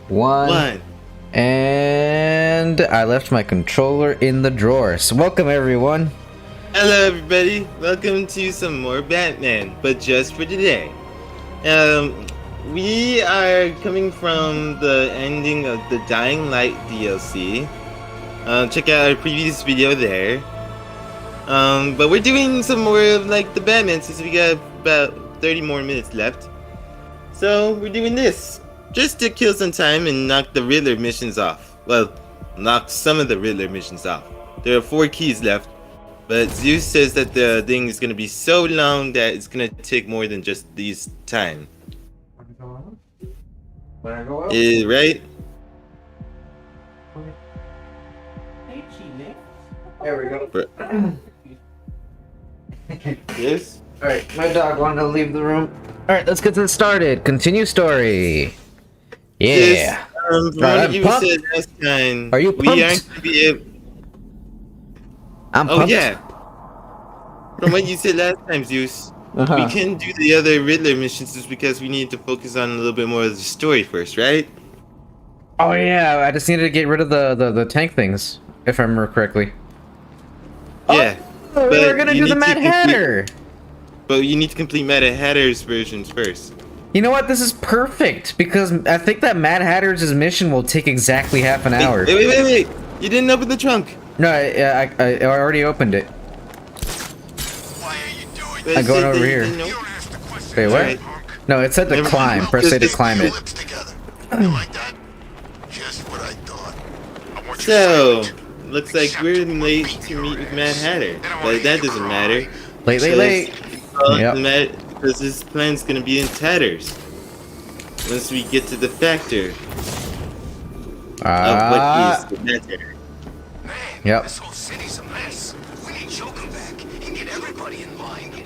One. And I left my controller in the drawer. So welcome everyone. Hello everybody, welcome to some more Batman, but just for today. We are coming from the ending of the Dying Light DLC. Check out our previous video there. But we're doing some more of like the Batman since we got about 30 more minutes left. So we're doing this just to kill some time and knock the Riddler missions off. Well, knock some of the Riddler missions off. There are 4 keys left, but Zeus says that the thing is going to be so long that it's going to take more than just these time. Right? There we go. Yes? Alright, my dog wanted to leave the room. Alright, let's get this started. Continue story. Yeah. Yes, from what you said last time, Are you pumped? we aren't going to be able... I'm pumped. Oh yeah. From what you said last time, Zeus, we can do the other Riddler missions just because we need to focus on a little bit more of the story first, right? Oh yeah, I just needed to get rid of the tank things, if I remember correctly. Yeah. Oh, we were gonna do the Mad Hatter. But you need to complete Mad Hatter's versions first. You know what? This is perfect because I think that Mad Hatter's mission will take exactly half an hour. Wait! You didn't open the trunk. No, I already opened it. Why are you doing I'm going over here. Wait, what? Right. No, it said to climb. Press A to climb it. You like that? Just what I thought. So, looks like we're late to meet with Mad Hatter, but that doesn't matter. Late. Yep. Because this plan's gonna be in tatters once we get to the factor of what is the matter. Yep. This whole city's a mess. We need Joker back and get everybody in line.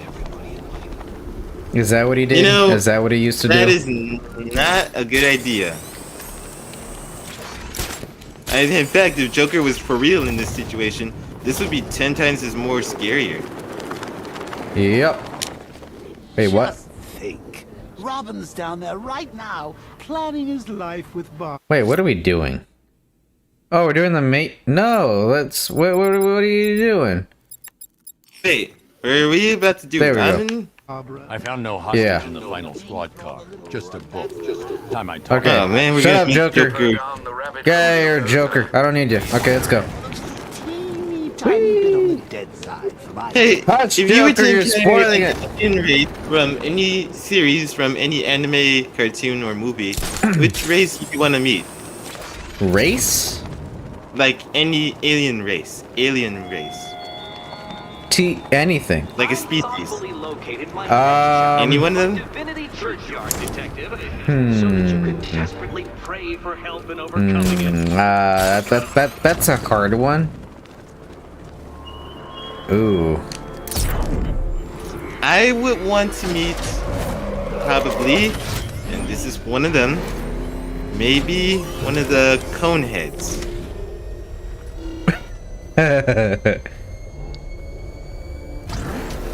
Is that what he did? You know, is that what he used to do? That is not a good idea. In fact, if Joker was for real in this situation, this would be 10 times as more scarier. Yep. Wait, what? Just think. Robin's down there right now, planning his life with Bob. Wait, what are we doing? Oh, we're doing the mate. No, let's. What are you doing? Wait, are we about to do There we go. Robin? I found no hostage Yeah. in the final squad car. Just a book. Time I talk. Okay. Oh man, we're Shut gonna up, meet Joker. Yeah, you're a Joker. I don't need you. Okay, let's go. Teeny tiny bit on the dead side for my Hey, Hush, if you were Joker, you're to spoiling generate it. an alien race from any series, from any anime, cartoon, or movie, which race would you want to meet? Race? Like any alien race. Anything. Like a species. Um. Any one of them? Divinity Churchyard detective, so that you can desperately pray for help in overcoming it. That's a hard one. Ooh. I would want to meet, probably, and this is one of them, maybe one of the cone heads.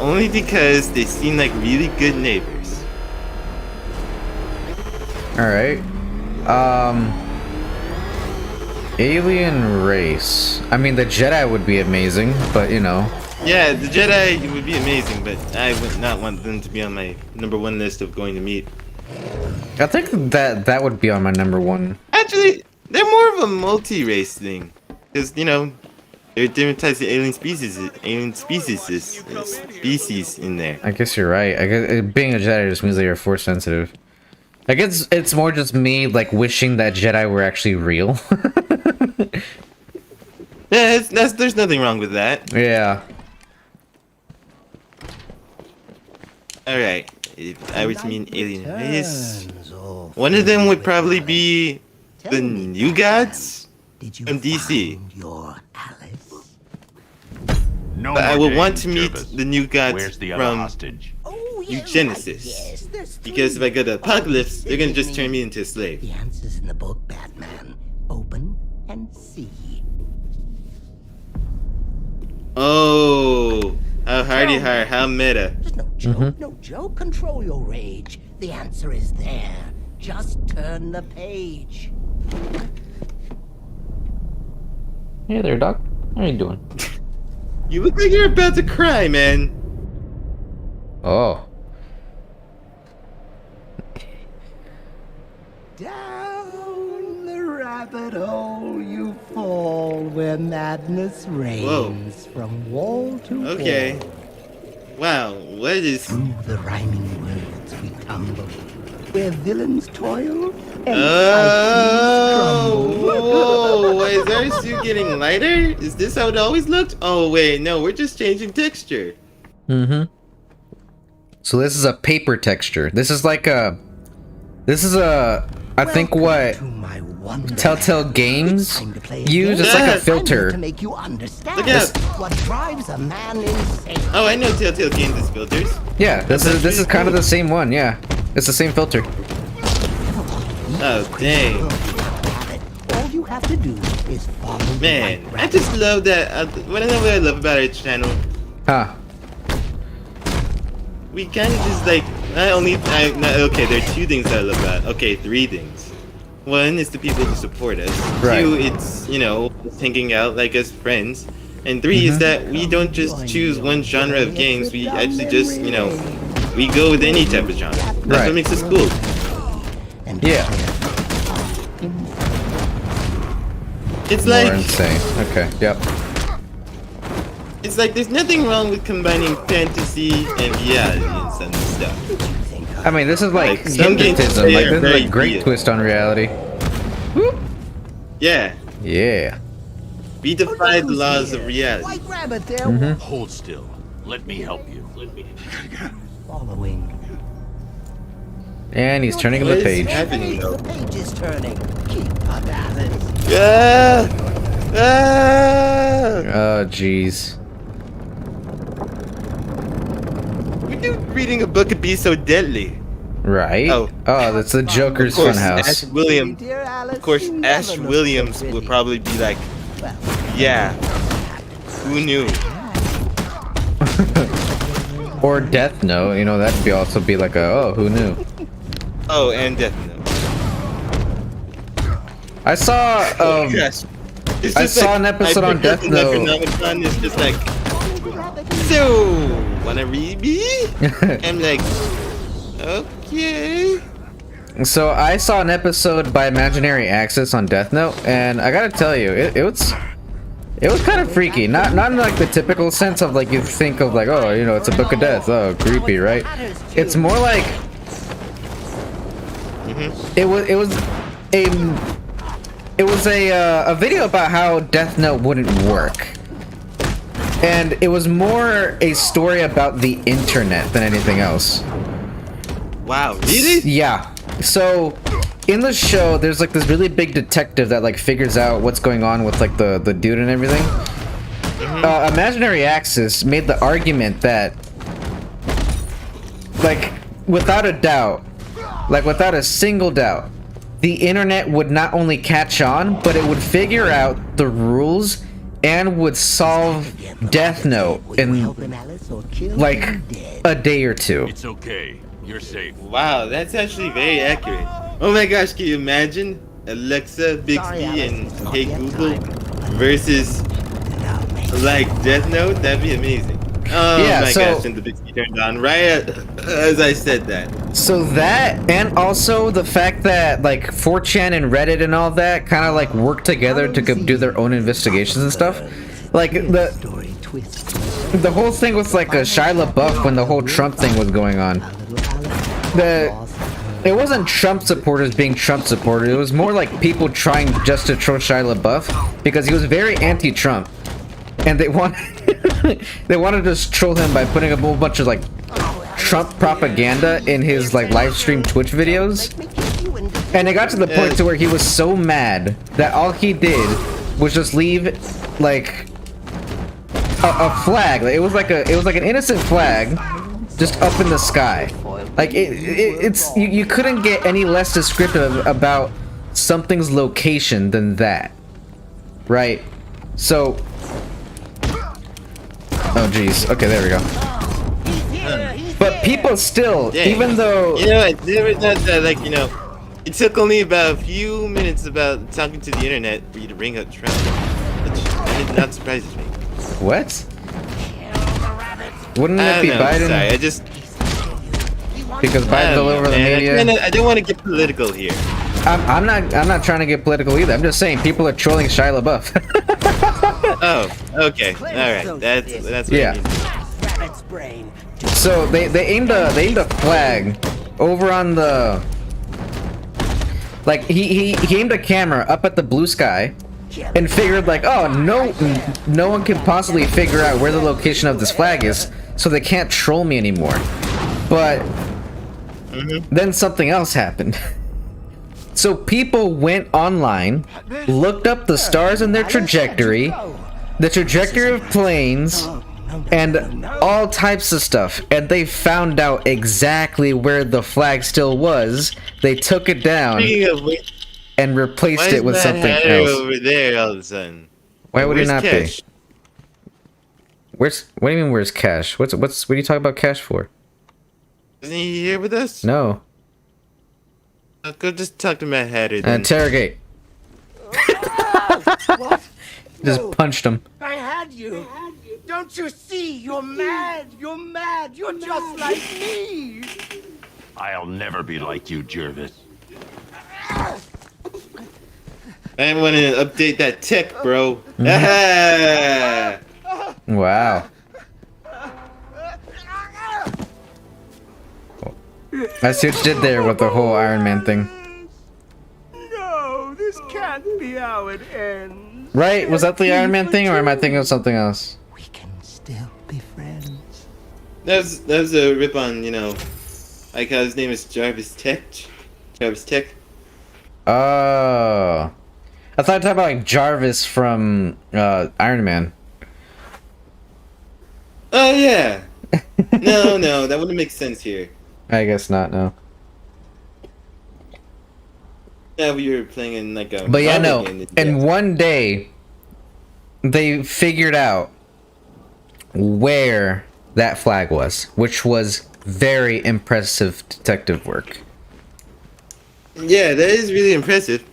Only because they seem like really good neighbors. Alright. Alien race. I mean, the Jedi would be amazing, but you know. Yeah, the Jedi would be amazing, but I would not want them to be on my #1 list of going to meet. I think that would be on my #1. Actually, they're more of a multi-race thing, because you know, there are different types of alien species in there. I guess you're right. I guess being a Jedi just means that you're force sensitive. I guess it's more just me like wishing that Jedi were actually real. Yeah, there's nothing wrong with that. Yeah. Alright, if I were to meet an alien race, one of them would probably be the New Gods from DC. Your Alice? No But I more would want games, to meet Jervis. the New Gods Where's the other from hostage? Oh, Eugenesis. Because if I go to Apocalypse, they're gonna just turn me into a slave. The answer's in the book, Batman. Open and see. Oh, how hardy har, how meta. Just no joke, no joke. Control your rage. The answer is there. Just turn the page. Hey there, Doc. How are you doing? You look like you're about to cry, man. Oh. Down the rabbit hole you fall where madness reigns from wall to Okay. wall. Wow, what is... Through the rhyming words we tumble, where villains toil and Oh, crumble. whoa, is our suit getting lighter? Is this how it always looked? Oh, wait, no, we're just changing texture. Mm-hmm. So this is a paper texture. This is like a... This is a... I think what To my wonderland. Telltale Games Time to play a use. game. It's like a Yes. I'm here filter. to make you understand Look out. what drives a man insane. Oh, I know Telltale Games is filters. Yeah, this is kind of the same one. Yeah, it's the same filter. Oh, dang. All you have to do is follow the Man, white I rabbit. just love that. What I love about our channel, Huh. we kind of just like, okay, there are two things that I love about it. Okay, three things. One is the people who support us. Right. Two, it's, you know, hanging out like as friends. And three is that we don't just choose one genre of games, we actually just, you know, we go with any type of genre. That's Right. what makes us cool. And Yeah. It's More like, insane. Okay. Yep. it's like there's nothing wrong with combining fantasy and reality and some stuff. I mean, this is like Like, some games hypnotism. today Like are this is very a great real. twist on reality. Yeah, Yeah. we defy the laws of reality. White rabbit there Mm-hmm. Hold still. Let me help you. following. And he's turning What the is page. happening though? The page is turning. Keep up at it. Ah! Ah! Oh, jeez. We knew reading a book could be so deadly. Right? Oh. That's the Joker's Of course, Ash funhouse. Williams. Dear Alice, Of course, you never Ash look Williams so would pretty. probably be like, Well, yeah, who knew? Or Death Note. You know, that'd be also be like a, oh, who knew? Oh, and Death Note. I saw, Gosh. It's I just saw an episode on Death Note. Necronomicon is just like, so, wanna read me? I'm like, okay. So I saw an episode by Imaginary Access on Death Note, and I gotta tell you, it was kind of freaky. Not in like the typical sense of like you think of like, oh, you know, it's a book of death, oh, creepy, right? It's more like it was a video about how Death Note wouldn't work. And it was more a story about the internet than anything else. Wow, really? Yeah. So in the show, there's like this really big detective that like figures out what's going on with like the dude and everything. Imaginary Axis made the argument that, like, without a doubt, like without a single doubt, the internet would not only catch on, but it would figure out the rules and would solve Death Note in like a day or two. It's okay. You're safe. Wow, that's actually very accurate. Oh my gosh, can you imagine Alexa, Bixby, and Hey Google versus like Death Note? That'd be amazing. Oh Yeah, my so- gosh, and the Bixby turned on right as I said that. So that, and also the fact that like 4chan and Reddit and all that kind of like work together to do their own investigations and stuff. Like the whole thing with like a Shia LaBeouf when the whole Trump thing was going on. It wasn't Trump supporters being Trump supporters. It was more like people trying just to troll Shia LaBeouf because he was very anti-Trump, and they wanted they wanted to just troll him by putting a whole bunch of like Trump propaganda in his like live stream Twitch videos. And it got to the point to where he was so mad that all he did was just leave like a flag. It was like an innocent flag just up in the sky. Like it's you couldn't get any less descriptive about something's location than that, right? So, oh geez, okay, there we go. But people still, Yeah. even though You know, it's never not that, like, you know, It took only about a few minutes about talking to the internet for you to bring up Trump, which not surprises me. What? Wouldn't I it don't be know, Biden? sorry, I just Because Biden's all over the man, media. I don't want to get political here. I'm not trying to get political either. I'm just saying people are trolling Shia LaBeouf. Oh, okay, all right, that's what Yeah. I need. Rabbit's brain. So they aimed a flag over on the, like he aimed a camera up at the blue sky and figured like, oh, no one can possibly figure out where the location of this flag is, so they can't troll me anymore. But then something else happened. So people went online, looked up the stars and their trajectory, the trajectory of planes, and all types of stuff, and they found out exactly where the flag still was. They took it down Speaking of which, and replaced why it with is something Mad Hatter else. over there all of a sudden? Why would he Where's not Cash? be? What do you mean where's Cash? What are you talking about Cash for? Isn't he here with us? No. Go just talk to Mad Hatter then. Interrogate. What? Just punched him. I had you. Don't you see? You're mad. You're mad. You're just like me. I'll never be like you, Jervis. I want to update that tech, bro. Ah! Wow. I see what you did there with the whole Iron Man thing. No, this can't be how it ends. Right? Was that the Iron Man thing, or am I thinking of something else? We can still be friends. That was a rip on, you know, like how his name is Jarvis Tech. Jarvis Tech. Oh. I thought you were talking about like Jarvis from Iron Man. Oh yeah. No, that wouldn't make sense here. I guess not, no. Yeah, we were playing in like a. But yeah, comic no. game. And one day, they figured out where that flag was, which was very impressive detective work. Yeah, that is really impressive.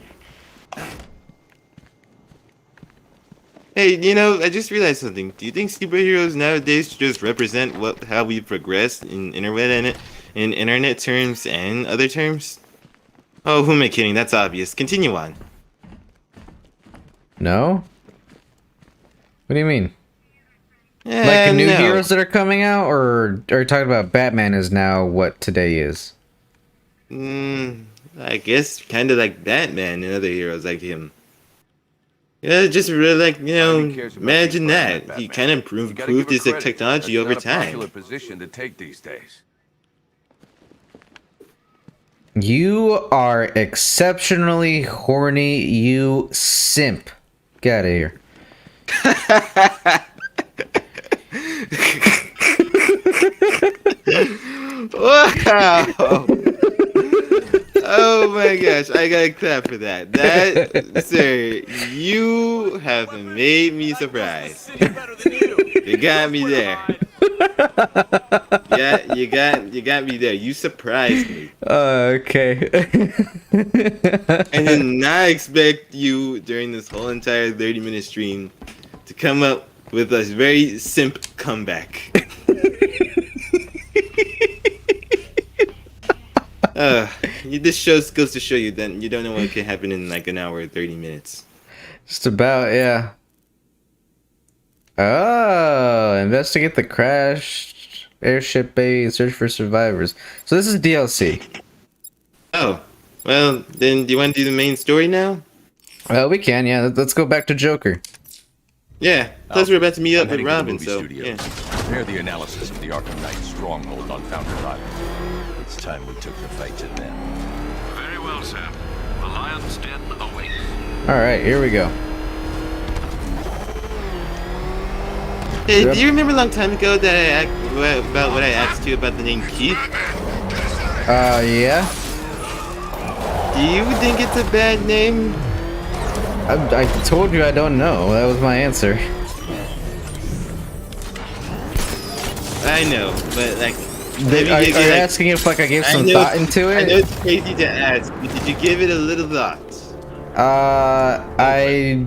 Hey, you know, I just realized something. Do you think superheroes nowadays just represent how we progressed in internet terms and other terms? Oh, who am I kidding? That's obvious. Continue on. No? What do you mean? Yeah, Like new no. heroes that are coming out, or are you talking about Batman is now what today is? I guess kind of like Batman and other heroes like him. Yeah, just really like, you know, imagine that. He kind of improved his technology over time. Position to take these days. You are exceptionally horny, you simp. Get out of here. Wow! Oh my gosh, I gotta clap for that. That, sir, you have made me surprised. You got me there. Yeah, you got me there. You surprised me. Okay. I did not expect you during this whole entire 30-minute stream to come up with a very simp comeback. This show goes to show you that you don't know what can happen in like an hour or 30 minutes. Just about, yeah. Oh, investigate the crashed airship bay, search for survivors. So this is DLC. Oh, well, then do you want to do the main story now? Well, we can, yeah. Let's go back to Joker. Yeah, plus we're about to meet up with I'm heading to the Robin, movie so studios. yeah. Prepare the analysis of the Arkham Knight stronghold on Founders Island. It's time we took the fight to them. Very well, Sam. The Lion's Den awaits. Alright, here we go. Hey, do you remember a long time ago that about what I asked you about the name Keith? Yeah. Do you think it's a bad name? I told you I don't know. That was my answer. I know, but like, Are you asking if like I gave some thought into I know it? it's crazy to ask, but did you give it a little thought? I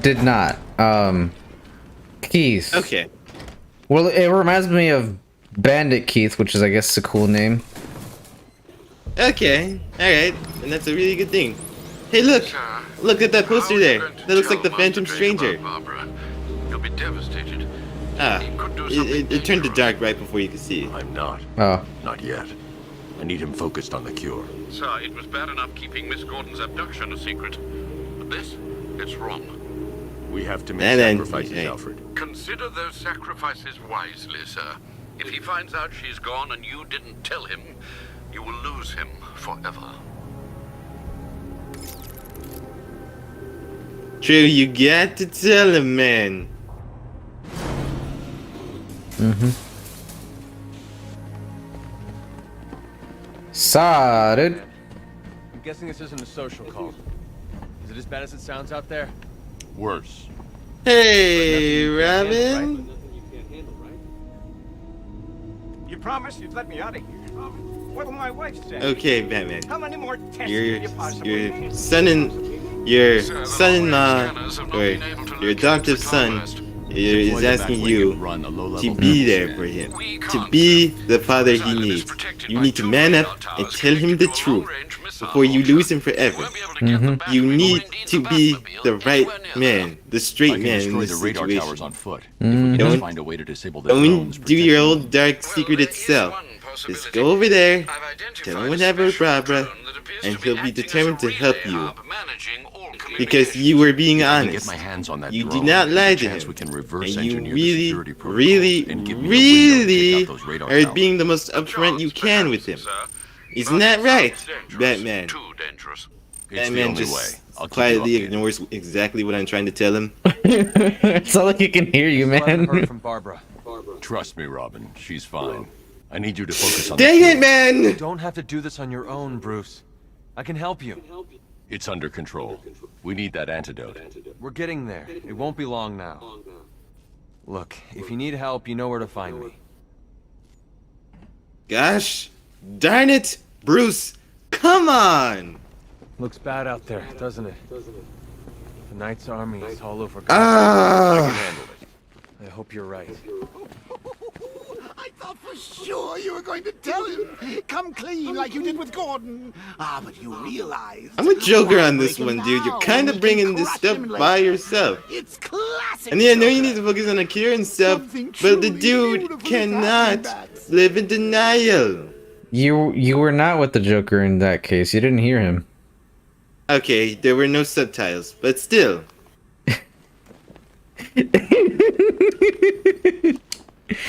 did not. Keith. Okay. Well, it reminds me of Bandit Keith, which is, I guess, a cool name. Okay. Alright. And that's a really good thing. Hey, look! Look at that poster there. That looks like the Phantom Stranger. Barbara. You'll be devastated. Ah. He could do something It turned to dangerous. dark right before you could see it. I'm not. Oh. Not yet. I need him focused on the cure. Sir, it was bad enough keeping Miss Gordon's abduction a secret. But this, it's wrong. We have to make And then- sacrifices, hey. Alfred. Consider those sacrifices wisely, sir. If he finds out she's gone and you didn't tell him, you will lose him forever. True, you got to tell him, man. Saw, dude. I'm guessing this isn't a social call. Is it as bad as it sounds out there? Worse. Hey, Robin. You promised you'd let me out of here. What will my wife say? Okay, Batman. How many more tests Your can you possibly your need? son-in-law or your adoptive son is asking you to be there for him, to be the father he needs. You need to man up and tell him the truth before you lose him forever. You need to be the right man, the I straight can man in destroy this the radar towers situation. on foot. If we can Don't- just find a way to disable the drones. Don't do your old dark secret itself. Just go over there, tell him what happened with Barbara, and he'll be determined to help you. Because you were being If I can get honest. my hands on that You drone, did not there's a lie to chance him. we can reverse And you engineer the really, security protocol really, and give me a window to take really out those radar are towers. being the most upfront you can with him. Isn't that right, Batman? Too dangerous. It's the Batman only way. just I'll keep you quietly updated. ignores exactly what I'm trying to tell him. It's not like he can hear you, Still haven't heard man. from Barbara. Trust me, Robin. She's fine. I need you to focus on Dang the it, cure. man! You don't have to do this on your own, Bruce. I can help you. It's under control. We need that antidote. We're getting there. It won't be long now. Look, if you need help, you know where to find me. Gosh, darn it, Bruce, come on! Looks bad out there, doesn't it? The Knight's army is all over. I can Ah, handle it. I hope you're right. I thought for sure you were going to tell him. Come clean like you did with Gordon. Ah, but you realize. I'm a joker on this one, dude. You're kind of bringing this stuff by yourself. It's classic. And yeah, I know you Joker. need to focus on the cure and stuff, Something but the truly dude beautiful is cannot happening, Bats. live in denial. You were not with the Joker in that case. You didn't hear him. Okay, there were no subtitles, but still.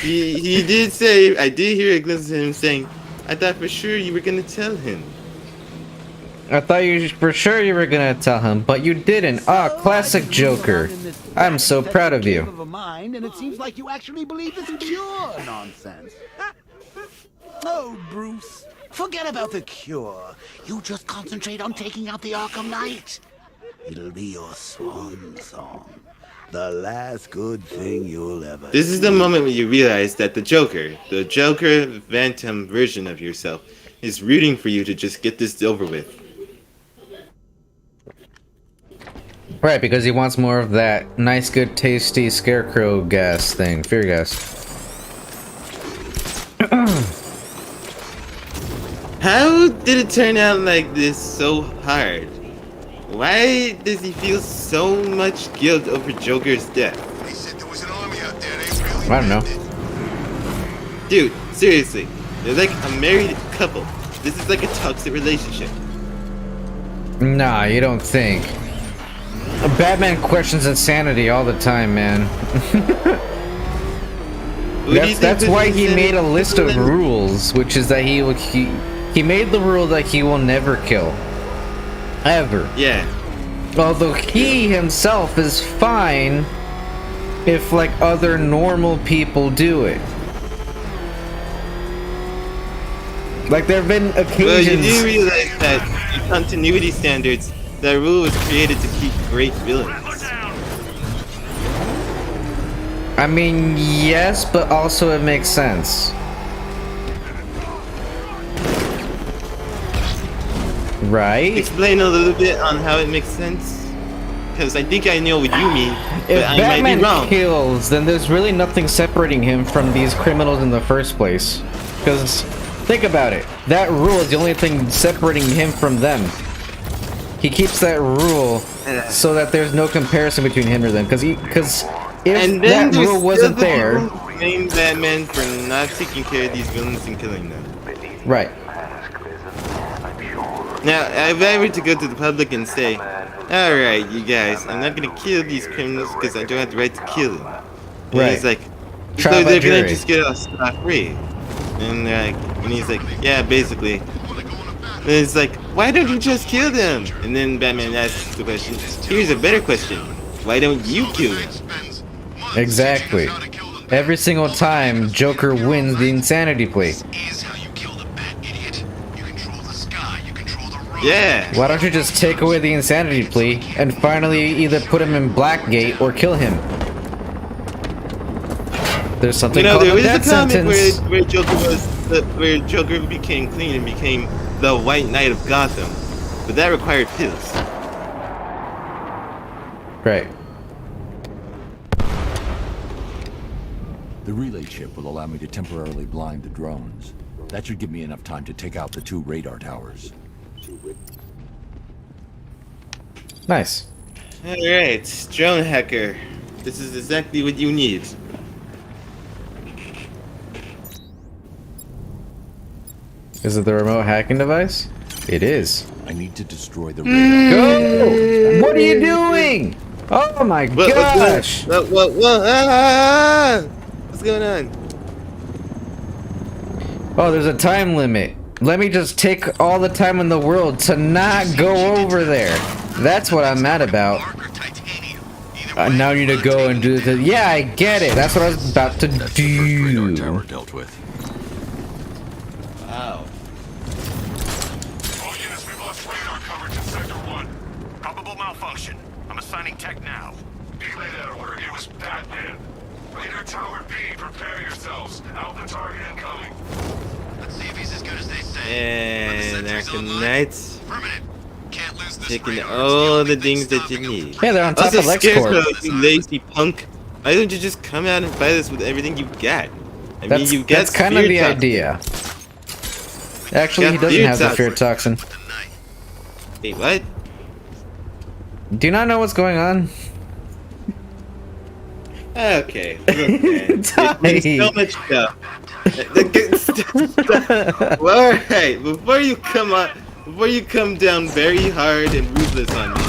He did say, I did hear a glimpse of him saying, I thought for sure you were gonna tell him. I thought you for sure you were gonna tell him, but you didn't. Ah, classic Joker. I'm so proud of you. Of a mind, and it seems like you actually believe this cure nonsense. Oh, Bruce, forget about the cure. You just concentrate on taking out the Arkham Knight. It'll be your swan song. The last good thing you'll ever This is the moment when you realize that the Joker Phantom version of yourself, is rooting for you to just get this over with. Right, because he wants more of that nice, good, tasty scarecrow gas thing. Fear gas. How did it turn out like this so hard? Why does he feel so much guilt over Joker's death? They said there was an army out there. They really I don't know. meant it. Dude, seriously, they're like a married couple. This is like a toxic relationship. Nah, you don't think. Batman questions insanity all the time, man. Who do you think That's was why he insanity? made a list of rules, which is that he made the rule that he will never kill. Ever. Yeah. Although he himself is fine if like other normal people do it. Like there have been Well, you occasions. do realize that in continuity standards, that rule was created to keep great villains. I mean, yes, but also it makes sense. Right. explain a little bit on how it makes sense? Because I think I know what you mean, but If I might be Batman wrong. kills, then there's really nothing separating him from these criminals in the first place. Because, think about it. That rule is the only thing separating him from them. He keeps that rule so that there's no comparison between him or them. Because if And that then there's rule wasn't still the there... people who blame Batman for not taking care of these villains and killing them. Right. Now, if I were to go to the public and say, alright, you guys, I'm not gonna kill these criminals because I don't have the right to kill them. And Right. he's like, Trial so by they're gonna jury. just get us scot-free. And they're like, and he's like, yeah, basically. And it's like, why don't you just kill them? And then Batman asks the question, here's a better question. Why don't you kill them? Exactly. Every single time, Joker wins the insanity plea. Yeah. Why don't you just take away the insanity plea and finally either put him in Blackgate or kill him? There's something You know, called there a was a death comic sentence. where Joker became clean and became the White Knight of Gotham, but that required pills. Right. The relay chip will allow me to temporarily blind the drones. That should give me enough time to take out the 2 radar towers. Nice. Alright, drone hacker. This is exactly what you need. Is it the remote hacking device? It is. I need to destroy the radar. Go! What are you doing? Oh my gosh! What's going on? Oh, there's a time limit. Let me just take all the time in the world to not go over there. That's what I'm mad about. Now I need to go and do this. Yeah, I get it. That's what I was about to That's the first radar do. tower dealt with. Wow. All units, we've lost radar coverage in Sector 1. Probable malfunction. I'm assigning tech now. Relay that order. It was Batman. Radar Tower B, prepare yourselves. Alpha target incoming. Let's see if he's as good as they say. And Arkham Knights. Permanent. Can't lose this Taking radar. all the things that you need. Yeah, they're on top Also, of Scarecrow, LexCorp. you lazy punk. Why don't you just come out and fight us with everything you got? I mean, you got That's kind of the Fear Toxin. idea. Actually, he Got doesn't Fear have the fear Toxin. toxin. Wait, what? Do you not know what's going on? Okay. Look, man. There's so much stuff. Well, alright, before you come down very hard and ruthless on me,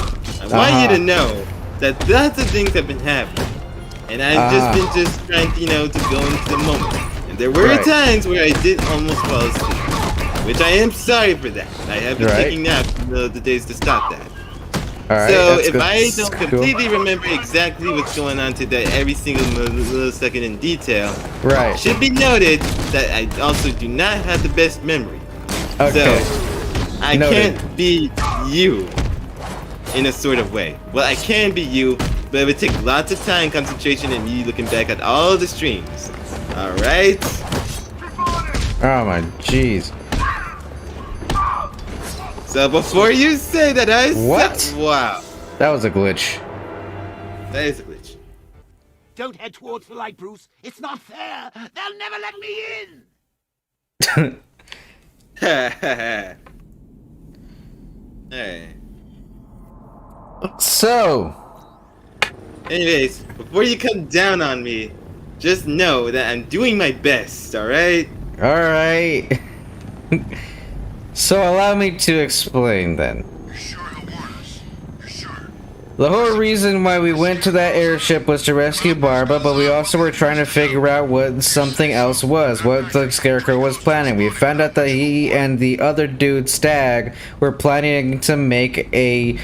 I want you to know that lots of things have been happening. And I've just been trying to, to go into the moment. And there were Right. times where I did almost fall asleep. Which I am sorry for that. I have been Right. taking naps in the days to stop that. Alright, So that's if good. I don't Cool. completely remember exactly what's going on today, every single millisecond in detail, Right. it should be noted that I also do not have the best memory. Okay. So I Noted. can't be you in a sort of way. Well, I can be you, but it would take lots of time, concentration, and me looking back at all the streams. All right. Oh my jeez. So before you say that I What? wow, That was a glitch. that is a glitch. Don't head towards the light, Bruce. It's not fair. They'll never let me in. Alright. So, Anyways, before you come down on me, just know that I'm doing my best, alright? alright. So allow me to explain then. You're sure he'll warn us? You're sure? The whole reason why we went to that airship was to rescue Barbara, but we also were trying to figure out what something else was, what the Scarecrow was planning. We found out that he and the other dude, Stag, were planning to make a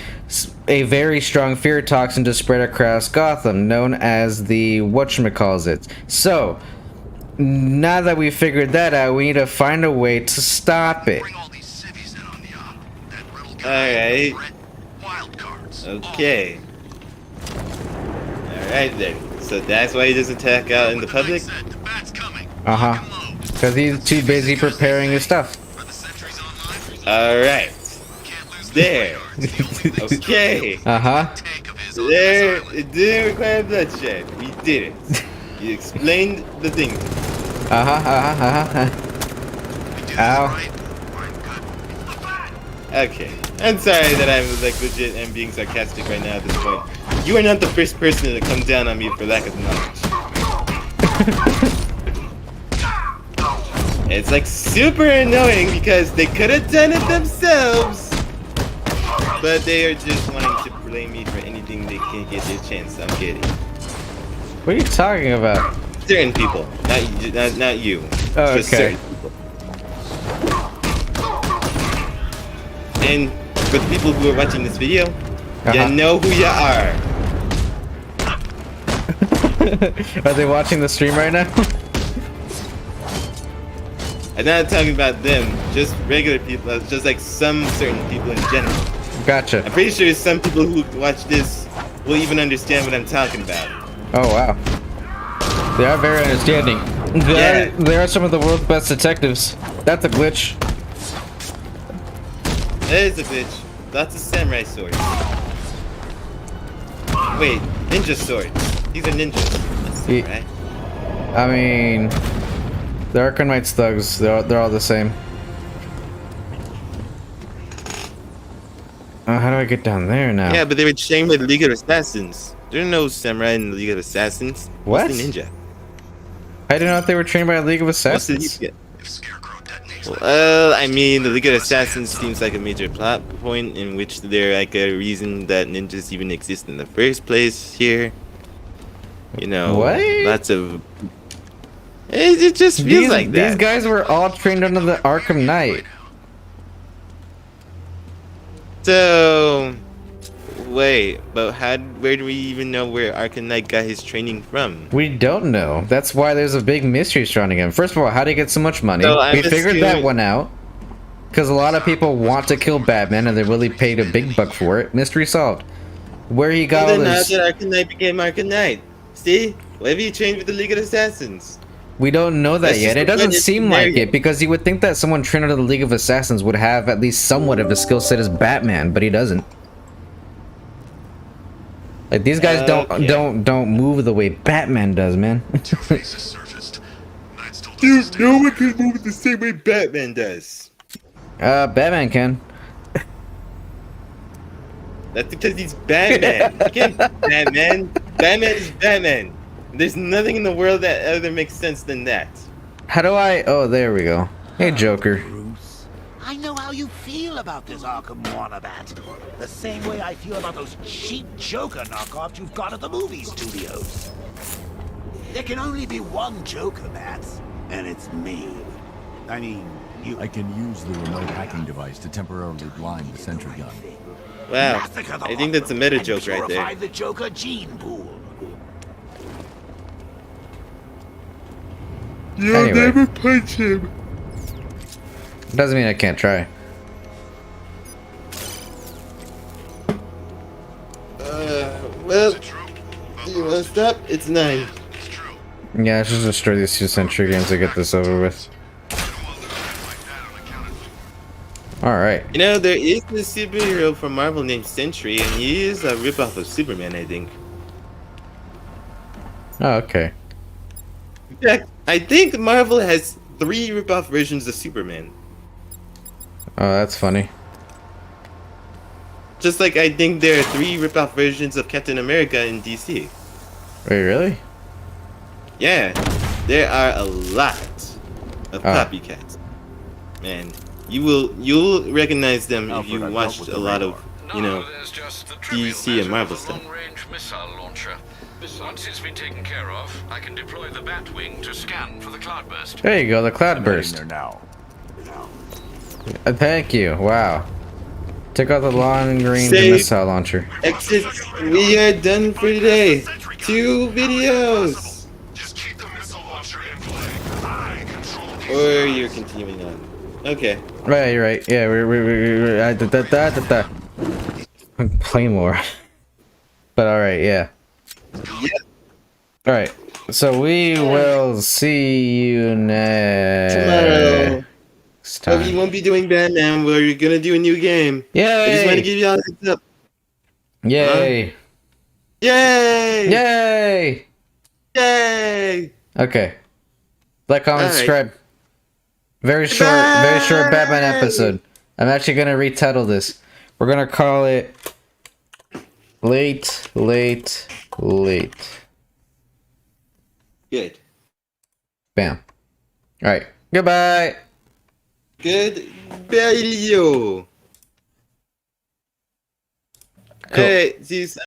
very strong fear toxin to spread across Gotham, known as the whatchamacallit. So, now that we figured that out, we need to find a way to stop it. Bring all these civvies in on the op. That little guy. Alright. Brett, wild cards. Okay. Alright then. So that's why he doesn't attack out in the public? The bat's coming. Uh-huh. Because he's too busy preparing his stuff. Are the sentries online? Alright. Can't there. Okay. Uh-huh. There, it didn't require bloodshed. We did it. You explained the thing. Uh-huh, uh-huh, Ow. Okay. I'm sorry that I'm like legit and being sarcastic right now at this point. You are not the first person to come down on me for lack of knowledge. It's like super annoying because they could have done it themselves, but they are just wanting to blame me for anything they can get their chance on getting. What are you talking about? Certain people, not you. Oh, Just okay. certain people. And for the people who are watching this video, you know who you are. Are they watching the stream right now? I'm not talking about them, just regular people, just like some certain people in general. Gotcha. I'm pretty sure some people who watch this will even understand what I'm talking about. Oh, wow. They are very understanding. They are some of the world's best detectives. That's a glitch. That is a bitch. Lots of samurai swords. Wait, ninja swords. These are ninjas. That's right. I mean, the Arkham Knight's thugs. They're all the same. How do I get down there now? Yeah, but they were trained by the League of Assassins. There are no samurai in the League of Assassins. What? What's the ninja? I didn't know if they were trained by a League of What's the Assassins. ninja? Well, I mean, the League of Assassins seems like a major plot point in which they're like a reason that ninjas even exist in the first place here. You know, What? lots of... It just feels like that. These guys were all trained under the Arkham Knight. So... Wait, but where do we even know where Arkham Knight got his training from? We don't know. That's why there's a big mystery surrounding him. First of all, how did he get so much money? So we figured that one out. Because a lot of people want to kill Batman and they really paid a big buck for it. Mystery solved. Where he got all Well, then this... how did Arkham Knight became Arkham Knight? See? Why have you trained with the League of Assassins? We don't know that That's yet. just It doesn't the seem like scenario. it because you would think that someone trained under the League of Assassins would have at least somewhat of a skill set as Batman, but he doesn't. Like these guys don't move the way Batman does, man. Dude, no one can move the same way Batman does. Batman can. That's because he's Batman. You can't be Batman. Batman is Batman. There's nothing in the world that other makes sense than that. How do I... Oh, there we go. Hey, Joker. Bruce, I know how you feel about this Arkham Wannabat. The same way I feel about those cheap Joker knockoffs you've got at the movie studios. There can only be one Joker, Mats, and it's me. I mean, you. I can use the remote hacking device to temporarily blind the sentry gun. Wow, Massacre the I think that's a meta joke and right there. purify the Joker gene pool. You'll Anyway. never punch him. Doesn't mean I can't try. Well, do you want to stop? It's 9. Yeah, I should destroy these 2 sentry guns to get this over with. Alright. You know, there is this superhero from Marvel named Sentry, and he is a ripoff of Superman, I think. Oh, okay. In fact, I think Marvel has 3 ripoff versions of Superman. Oh, that's funny. Just like I think there are 3 ripoff versions of Captain America in DC. Wait, really? Yeah, there are a lot of Oh. copycats. Man, you'll recognize them if you watched a lot of, you know, there's just the DC trivial and Marvel matter of a stuff. long-range missile launcher. Once it's been taken care of, I can deploy the Batwing to scan for the cloudburst. There you go, the I'm heading cloudburst. there now. Thank you. Wow. Took out the long-range Save. missile launcher. Exit. We are done for today. 2 videos. Just keep the missile launcher in play. I control the Or you're continuing on. Okay. Right, you're right. Yeah, we're play more. But alright, yeah. Yeah. Alright. So we will see you next. Tomorrow. It's But we time. won't be doing Batman. We're gonna do a new game. I just want to Yay! give y'all a heads up. Yay! Yay! Yay! Yay! Okay. Like, comment, Alright. subscribe. Very short Batman episode. I'm actually gonna retitle this. We're gonna call it Late. Good. Bam. Alright. Goodbye! Good. Bye, Leo. Cool. Alright, see you soon.